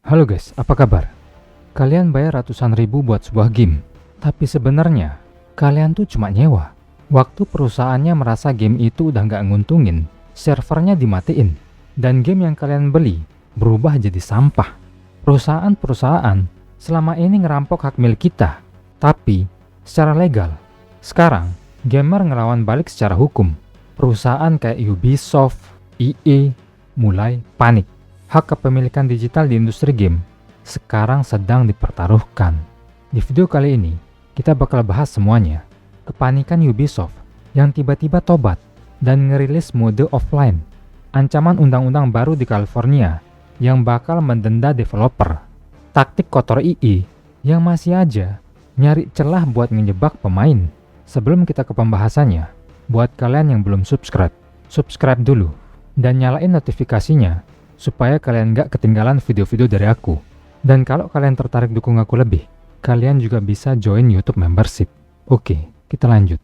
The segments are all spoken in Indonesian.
Halo guys, apa kabar? Kalian bayar ratusan ribu buat sebuah game, tapi sebenarnya kalian tuh cuma nyewa. Waktu perusahaannya merasa game itu udah nggak nguntungin, servernya dimatiin, dan game yang kalian beli berubah jadi sampah. Perusahaan-perusahaan selama ini ngerampok hak milik kita, tapi secara legal. Sekarang, gamer ngelawan balik secara hukum. Perusahaan kayak Ubisoft, EA, mulai panik. Hak kepemilikan digital di industri game sekarang sedang dipertaruhkan. Di video kali ini, kita bakal bahas semuanya. Kepanikan Ubisoft yang tiba-tiba tobat dan ngerilis mode offline. Ancaman undang-undang baru di California yang bakal mendenda developer. Taktik kotor EA yang masih aja nyari celah buat ngejebak pemain. Sebelum kita ke pembahasannya, buat kalian yang belum subscribe dulu dan nyalain notifikasinya supaya kalian nggak ketinggalan video-video dari aku. Dan kalau kalian tertarik dukung aku lebih, kalian juga bisa join YouTube membership. Oke, kita lanjut.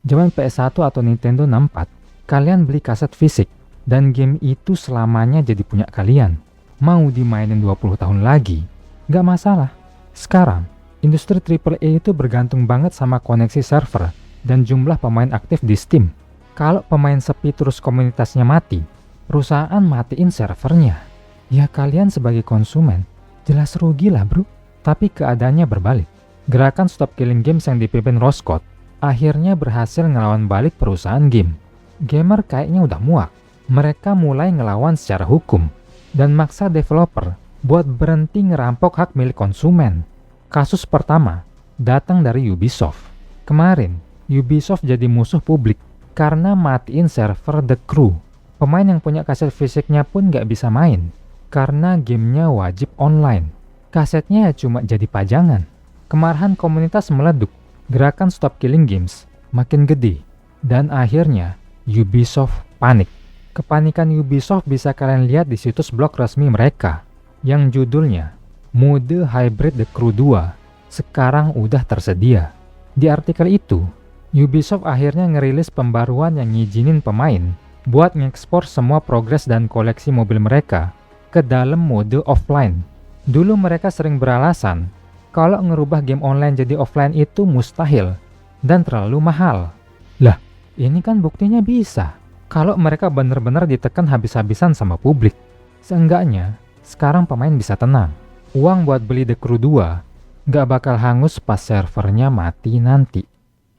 Zaman PS1 atau Nintendo 64, kalian beli kaset fisik, dan game itu selamanya jadi punya kalian. Mau dimainin 20 tahun lagi, nggak masalah. Sekarang, industri AAA itu bergantung banget sama koneksi server dan jumlah pemain aktif di Steam. Kalau pemain sepi terus komunitasnya mati, perusahaan matiin servernya. Ya kalian sebagai konsumen, jelas rugi lah bro. Tapi keadaannya berbalik. Gerakan Stop Killing Games yang dipimpin Roscott akhirnya berhasil ngelawan balik perusahaan game. Gamer kayaknya udah muak. Mereka mulai ngelawan secara hukum dan maksa developer buat berhenti ngerampok hak milik konsumen. Kasus pertama datang dari Ubisoft. Kemarin, Ubisoft jadi musuh publik karena matiin server The Crew. Pemain yang punya kaset fisiknya pun nggak bisa main, karena gamenya wajib online. Kasetnya cuma jadi pajangan. Kemarahan komunitas meleduk, gerakan Stop Killing Games makin gede, dan akhirnya Ubisoft panik. Kepanikan Ubisoft bisa kalian lihat di situs blog resmi mereka, yang judulnya Mode Hybrid The Crew 2 sekarang udah tersedia. Di artikel itu, Ubisoft akhirnya ngerilis pembaruan yang ngizinin pemain buat ngekspor semua progres dan koleksi mobil mereka ke dalam mode offline. Dulu mereka sering beralasan kalau ngerubah game online jadi offline itu mustahil dan terlalu mahal. Lah, ini kan buktinya bisa kalau mereka benar-benar ditekan habis-habisan sama publik. Seenggaknya, sekarang pemain bisa tenang. Uang buat beli The Crew 2 nggak bakal hangus pas servernya mati nanti.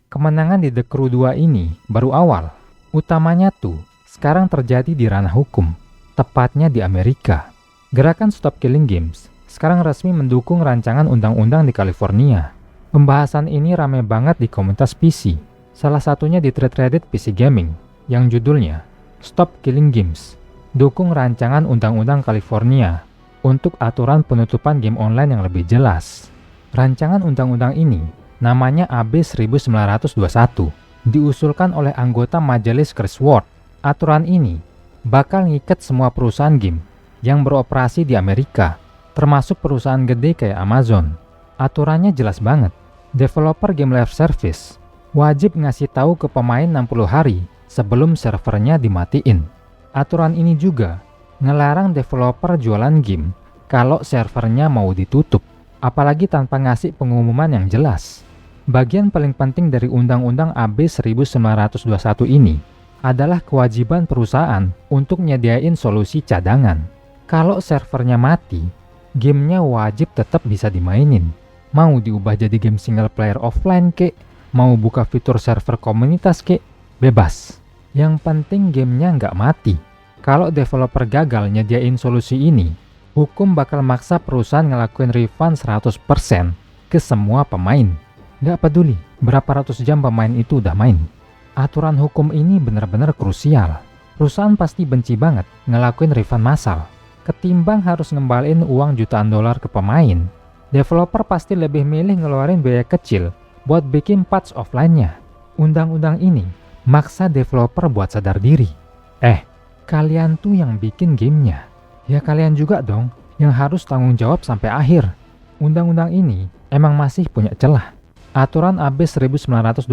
Kemenangan di The Crew 2 ini baru awal. Utamanya tuh sekarang terjadi di ranah hukum, tepatnya di Amerika. Gerakan Stop Killing Games sekarang resmi mendukung rancangan undang-undang di California. Pembahasan ini rame banget di komunitas PC, salah satunya di thread Reddit PC Gaming, yang judulnya Stop Killing Games, dukung rancangan undang-undang California untuk aturan penutupan game online yang lebih jelas. Rancangan undang-undang ini namanya AB 1921, diusulkan oleh anggota majelis Chris Ward. Aturan ini bakal ngikat semua perusahaan game yang beroperasi di Amerika, termasuk perusahaan gede kayak Amazon. Aturannya jelas banget. Developer game live service wajib ngasih tahu ke pemain 60 hari sebelum servernya dimatiin. Aturan ini juga ngelarang developer jualan game kalau servernya mau ditutup, apalagi tanpa ngasih pengumuman yang jelas. Bagian paling penting dari Undang-Undang AB 1921 ini adalah kewajiban perusahaan untuk nyediain solusi cadangan. Kalau servernya mati, gamenya wajib tetap bisa dimainin. Mau diubah jadi game single player offline kek, mau buka fitur server komunitas kek, bebas. Yang penting gamenya nggak mati. Kalau developer gagal nyediain solusi ini, hukum bakal maksa perusahaan ngelakuin refund 100% ke semua pemain. Nggak peduli berapa ratus jam pemain itu udah main. Aturan hukum ini benar-benar krusial. Perusahaan pasti benci banget ngelakuin refund massal. Ketimbang harus ngembaliin uang jutaan dolar ke pemain, developer pasti lebih milih ngeluarin biaya kecil buat bikin patch offline-nya. Undang-undang ini maksa developer buat sadar diri. Kalian tuh yang bikin gamenya. Ya kalian juga dong yang harus tanggung jawab sampai akhir. Undang-undang ini emang masih punya celah. Aturan AB 1921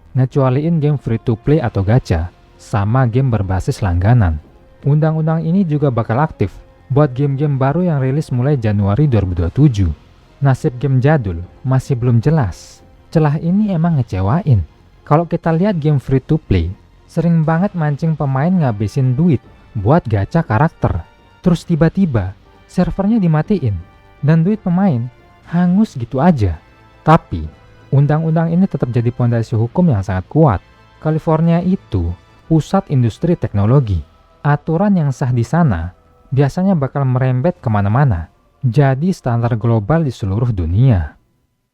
ngecualiin game free to play atau gacha sama game berbasis langganan. Undang-undang ini juga bakal aktif buat game-game baru yang rilis mulai Januari 2027. Nasib game jadul masih belum jelas. Celah ini emang ngecewain. Kalau kita lihat game free to play, sering banget mancing pemain ngabisin duit buat gacha karakter. Terus tiba-tiba servernya dimatiin dan duit pemain hangus gitu aja. Tapi undang-undang ini tetap jadi pondasi hukum yang sangat kuat. California itu pusat industri teknologi. Aturan yang sah di sana biasanya bakal merembet kemana-mana. Jadi standar global di seluruh dunia.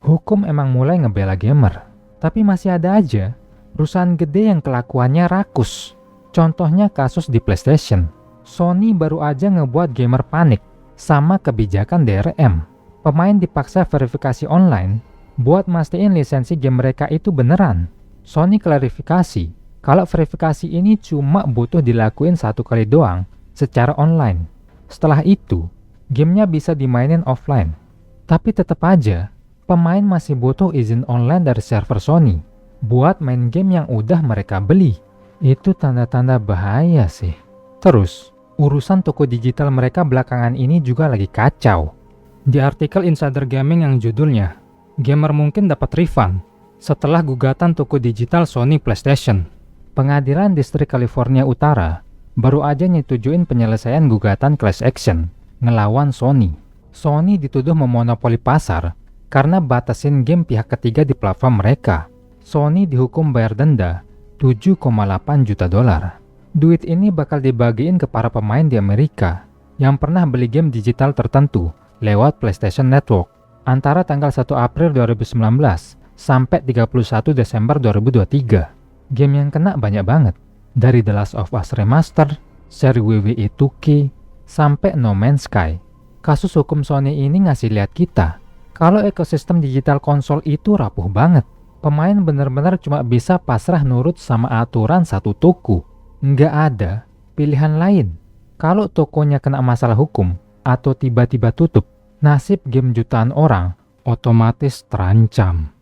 Hukum emang mulai ngebela gamer, tapi masih ada aja perusahaan gede yang kelakuannya rakus. Contohnya kasus di PlayStation. Sony baru aja ngebuat gamer panik sama kebijakan DRM. Pemain dipaksa verifikasi online buat mastiin lisensi game mereka itu beneran. Sony klarifikasi kalau verifikasi ini cuma butuh dilakuin 1 kali doang secara online. Setelah itu, gamenya bisa dimainin offline. Tapi tetap aja, pemain masih butuh izin online dari server Sony buat main game yang udah mereka beli. Itu tanda-tanda bahaya sih. Terus, urusan toko digital mereka belakangan ini juga lagi kacau. Di artikel Insider Gaming yang judulnya, gamer mungkin dapat refund setelah gugatan toko digital Sony PlayStation. Pengadilan Distrik California Utara baru aja nyetujuin penyelesaian gugatan class action ngelawan Sony. Sony dituduh memonopoli pasar karena batasin game pihak ketiga di platform mereka. Sony dihukum bayar denda $7,8 juta. Duit ini bakal dibagiin ke para pemain di Amerika yang pernah beli game digital tertentu lewat PlayStation Network antara tanggal 1 April 2019 sampai 31 Desember 2023. Game yang kena banyak banget, dari The Last of Us Remastered, seri WWE 2K, sampai No Man's Sky. Kasus hukum Sony ini ngasih lihat kita kalau ekosistem digital konsol itu rapuh banget. Pemain bener-bener cuma bisa pasrah nurut sama aturan satu toko. Nggak ada pilihan lain. Kalau tokonya kena masalah hukum atau tiba-tiba tutup, nasib game jutaan orang otomatis terancam.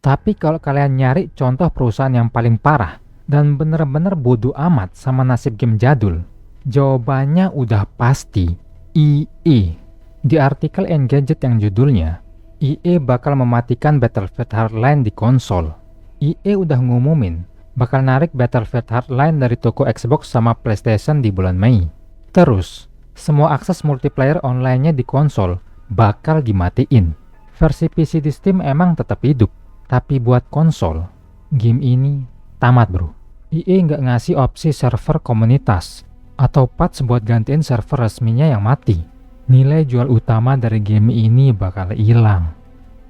Tapi kalau kalian nyari contoh perusahaan yang paling parah dan bener-bener bodoh amat sama nasib game jadul, jawabannya udah pasti EA. Di artikel Engadget yang judulnya, EA bakal mematikan Battlefield Hardline di konsol. EA udah ngumumin bakal narik Battlefield Hardline dari toko Xbox sama PlayStation di bulan Mei. Terus, semua akses multiplayer online-nya di konsol bakal dimatiin. Versi PC di Steam emang tetap hidup, tapi buat konsol, game ini tamat bro. EA nggak ngasih opsi server komunitas atau patch buat gantiin server resminya yang mati. Nilai jual utama dari game ini bakal hilang.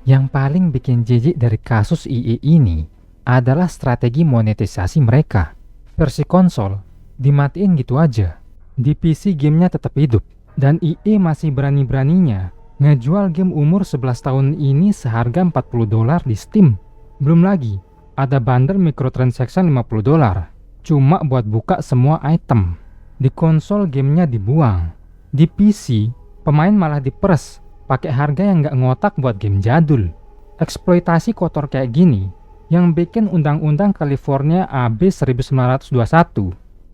Yang paling bikin jijik dari kasus EA ini adalah strategi monetisasi mereka. Versi konsol dimatiin gitu aja. Di PC gamenya tetap hidup, dan EA masih berani-beraninya ngejual game umur 11 tahun ini seharga $40 di Steam. Belum lagi, ada bundle microtransaction $50 cuma buat buka semua item. Di konsol gamenya dibuang. Di PC, pemain malah diperes pakai harga yang nggak ngotak buat game jadul. Eksploitasi kotor kayak gini yang bikin Undang-Undang California AB 1921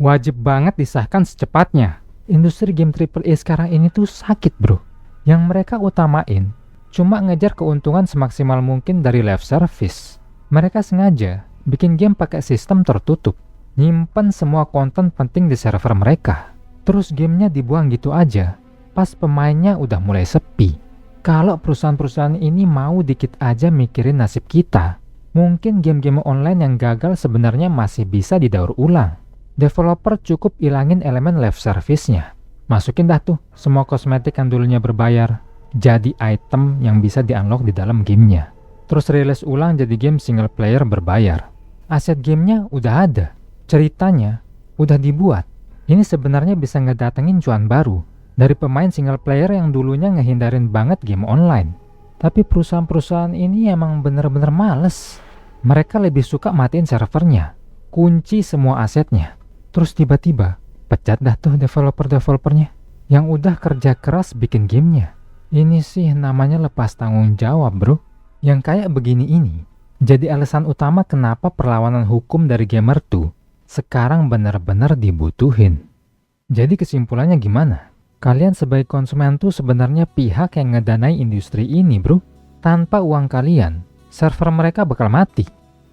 wajib banget disahkan secepatnya. Industri game AAA sekarang ini tuh sakit bro. Yang mereka utamain cuma ngejar keuntungan semaksimal mungkin dari live service. Mereka sengaja bikin game pakai sistem tertutup, nyimpen semua konten penting di server mereka. Terus gamenya dibuang gitu aja pas pemainnya udah mulai sepi. Kalau perusahaan-perusahaan ini mau dikit aja mikirin nasib kita, mungkin game-game online yang gagal sebenarnya masih bisa didaur ulang. Developer cukup ilangin elemen live service-nya. Masukin dah tuh semua kosmetik yang dulunya berbayar jadi item yang bisa di-unlock di dalam gamenya. Terus rilis ulang jadi game single player berbayar. Aset gamenya udah ada, ceritanya udah dibuat. Ini sebenarnya bisa ngedatengin cuan baru dari pemain single player yang dulunya ngehindarin banget game online. Tapi perusahaan-perusahaan ini emang bener-bener males. Mereka lebih suka matiin servernya, kunci semua asetnya, terus tiba-tiba pecat dah tuh developer-developernya yang udah kerja keras bikin gamenya. Ini sih namanya lepas tanggung jawab bro. Yang kayak begini ini jadi alasan utama kenapa perlawanan hukum dari gamer tuh sekarang benar-benar dibutuhin. Jadi kesimpulannya gimana? Kalian sebagai konsumen tuh sebenarnya pihak yang ngedanai industri ini, bro. Tanpa uang kalian, server mereka bakal mati.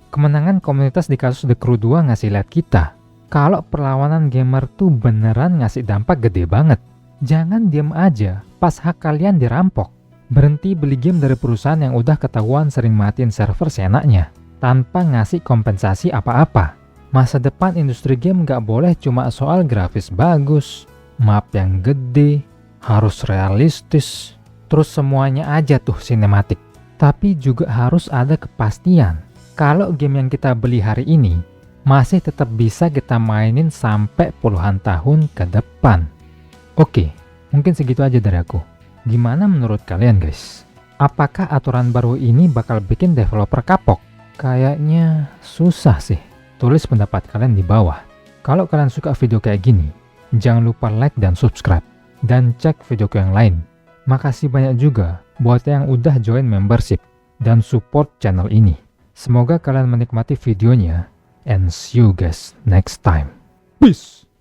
Kemenangan komunitas di kasus The Crew 2 ngasih lihat kita kalau perlawanan gamer tuh beneran ngasih dampak gede banget. Jangan diem aja pas hak kalian dirampok. Berhenti beli game dari perusahaan yang udah ketahuan sering matiin server seenaknya tanpa ngasih kompensasi apa-apa. Masa depan industri game nggak boleh cuma soal grafis bagus, map yang gede, harus realistis, terus semuanya aja tuh sinematik. Tapi juga harus ada kepastian kalau game yang kita beli hari ini masih tetap bisa kita mainin sampai puluhan tahun ke depan. Oke, mungkin segitu aja dari aku. Gimana menurut kalian guys? Apakah aturan baru ini bakal bikin developer kapok? Kayaknya susah sih. Tulis pendapat kalian di bawah. Kalau kalian suka video kayak gini, jangan lupa like dan subscribe. Dan cek videoku yang lain. Makasih banyak juga buat yang udah join membership dan support channel ini. Semoga kalian menikmati videonya. And see you guys next time. Peace!